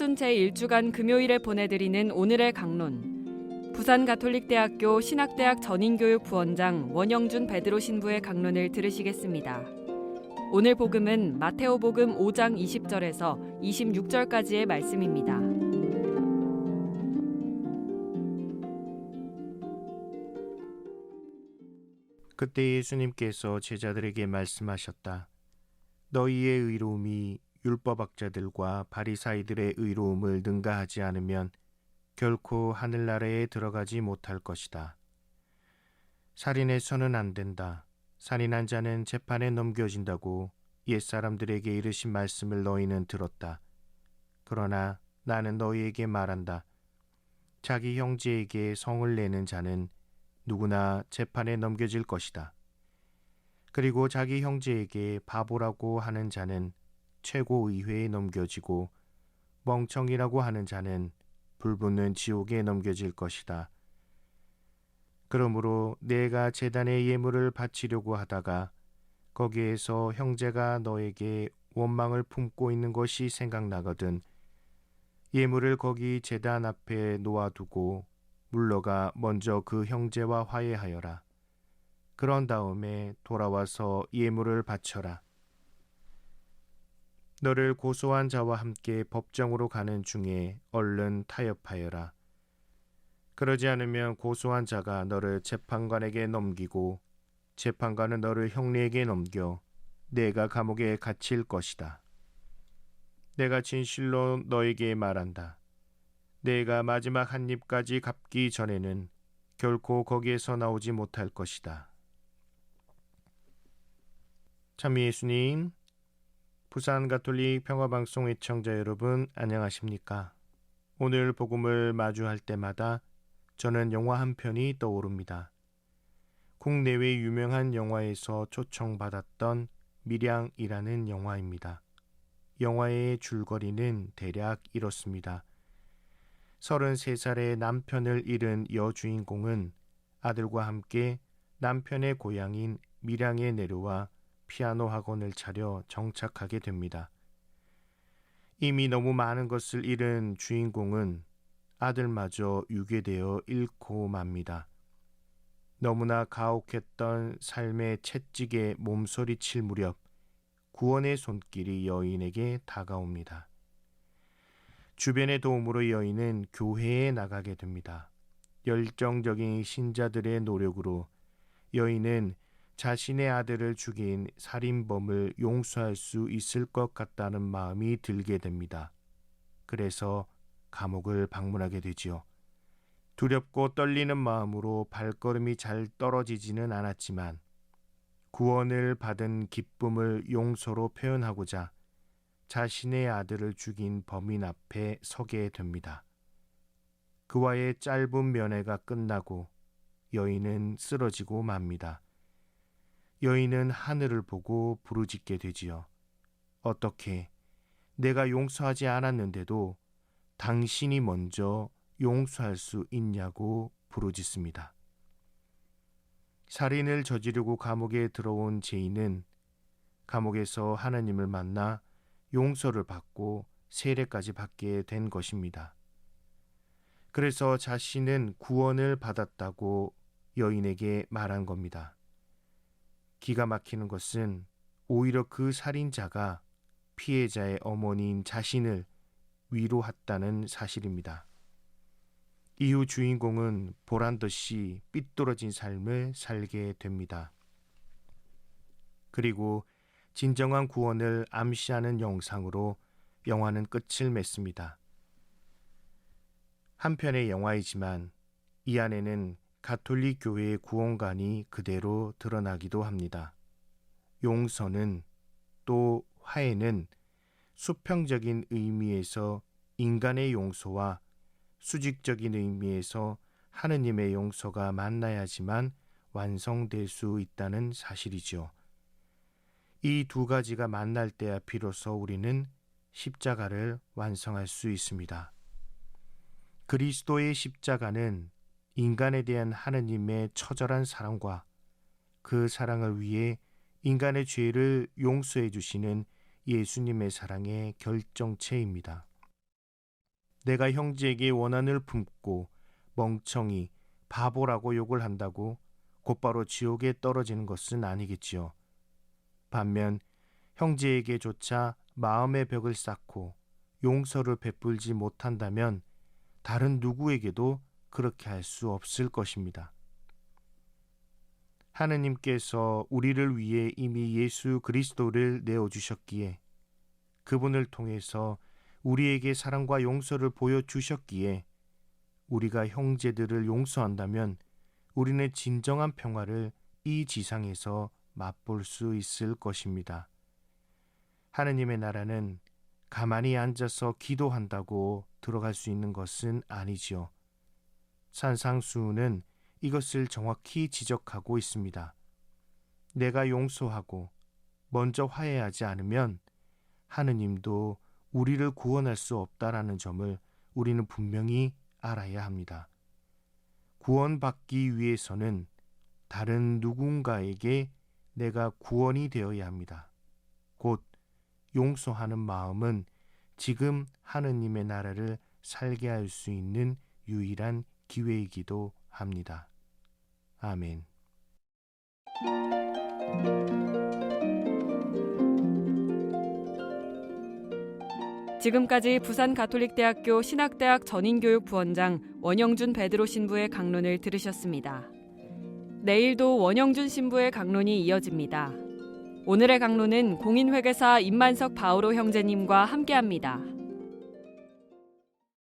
사순 제1주간 금요일에 보내드리는 오늘의 강론. 부산가톨릭대학교 신학대학 전인교육 부원장 원영준 베드로 신부의 강론을 들으시겠습니다. 오늘 복음은 마테오복음 5장 20절에서 26절까지의 말씀입니다. 그때 예수님께서 제자들에게 말씀하셨다. 너희의 의로움이 율법학자들과 바리사이들의 의로움을 능가하지 않으면 결코 하늘나라에 들어가지 못할 것이다. 살인해서는 안 된다. 살인한 자는 재판에 넘겨진다고 옛사람들에게 이르신 말씀을 너희는 들었다. 그러나 나는 너희에게 말한다. 자기 형제에게 성을 내는 자는 누구나 재판에 넘겨질 것이다. 그리고 자기 형제에게 바보라고 하는 자는 최고의회에 넘겨지고 멍청이라고 하는 자는 불붙는 지옥에 넘겨질 것이다. 그러므로 내가 제단에 예물을 바치려고 하다가 거기에서 형제가 너에게 원망을 품고 있는 것이 생각나거든 예물을 거기 제단 앞에 놓아두고 물러가 먼저 그 형제와 화해하여라. 그런 다음에 돌아와서 예물을 바쳐라. 너를 고소한 자와 함께 법정으로 가는 중에 얼른 타협하여라. 그러지 않으면 고소한 자가 너를 재판관에게 넘기고 재판관은 너를 형리에게 넘겨 내가 감옥에 갇힐 것이다. 내가 진실로 너에게 말한다. 내가 마지막 한 입까지 갚기 전에는 결코 거기에서 나오지 못할 것이다. 참 예수님, 부산가톨릭 평화방송 애청자 여러분 안녕하십니까? 오늘 복음을 마주할 때마다 저는 영화 한 편이 떠오릅니다. 국내외 유명한 영화에서 초청받았던 밀양이라는 영화입니다. 영화의 줄거리는 대략 이렇습니다. 33살의 남편을 잃은 여주인공은 아들과 함께 남편의 고향인 밀양에 내려와 피아노 학원을 차려 정착하게 됩니다. 이미 너무 많은 것을 잃은 주인공은 아들마저 유괴되어 잃고 맙니다. 너무나 가혹했던 삶의 채찍에 몸서리칠 무렵 구원의 손길이 여인에게 다가옵니다. 주변의 도움으로 여인은 교회에 나가게 됩니다. 열정적인 신자들의 노력으로 여인은 자신의 아들을 죽인 살인범을 용서할 수 있을 것 같다는 마음이 들게 됩니다. 그래서 감옥을 방문하게 되지요. 두렵고 떨리는 마음으로 발걸음이 잘 떨어지지는 않았지만 구원을 받은 기쁨을 용서로 표현하고자 자신의 아들을 죽인 범인 앞에 서게 됩니다. 그와의 짧은 면회가 끝나고 여인은 쓰러지고 맙니다. 여인은 하늘을 보고 부르짖게 되지요. 어떻게 내가 용서하지 않았는데도 당신이 먼저 용서할 수 있냐고 부르짖습니다. 살인을 저지르고 감옥에 들어온 죄인은 감옥에서 하나님을 만나 용서를 받고 세례까지 받게 된 것입니다. 그래서 자신은 구원을 받았다고 여인에게 말한 겁니다. 기가 막히는 것은 오히려 그 살인자가 피해자의 어머니인 자신을 위로했다는 사실입니다. 이후 주인공은 보란듯이 삐뚤어진 삶을 살게 됩니다. 그리고 진정한 구원을 암시하는 영상으로 영화는 끝을 맺습니다. 한편의 영화이지만 이 안에는 가톨릭 교회의 구원관이 그대로 드러나기도 합니다. 용서는 또 화해는 수평적인 의미에서 인간의 용서와 수직적인 의미에서 하느님의 용서가 만나야지만 완성될 수 있다는 사실이죠. 이 두 가지가 만날 때야 비로소 우리는 십자가를 완성할 수 있습니다. 그리스도의 십자가는 인간에 대한 하느님의 처절한 사랑과 그 사랑을 위해 인간의 죄를 용서해 주시는 예수님의 사랑의 결정체입니다. 내가 형제에게 원한을 품고 멍청이, 바보라고 욕을 한다고 곧바로 지옥에 떨어지는 것은 아니겠지요. 반면 형제에게조차 마음의 벽을 쌓고 용서를 베풀지 못한다면 다른 누구에게도 그렇게 할 수 없을 것입니다. 하느님께서 우리를 위해 이미 예수 그리스도를 내어주셨기에, 그분을 통해서 우리에게 사랑과 용서를 보여주셨기에 우리가 형제들을 용서한다면 우리는 진정한 평화를 이 지상에서 맛볼 수 있을 것입니다. 하느님의 나라는 가만히 앉아서 기도한다고 들어갈 수 있는 것은 아니지요. 산상수훈은 이것을 정확히 지적하고 있습니다. 내가 용서하고 먼저 화해하지 않으면 하느님도 우리를 구원할 수 없다라는 점을 우리는 분명히 알아야 합니다. 구원받기 위해서는 다른 누군가에게 내가 구원이 되어야 합니다. 곧 용서하는 마음은 지금 하느님의 나라를 살게 할 수 있는 유일한 기회이기도 합니다. 아멘. 지금까지 부산가톨릭대학교 신학대학 전인교육 부원장 원영준 베드로 신부의 강론을 들으셨습니다. 내일도 원영준 신부의 강론이 이어집니다. 오늘의 강론은 공인회계사 임만석 바오로 형제님과 함께합니다.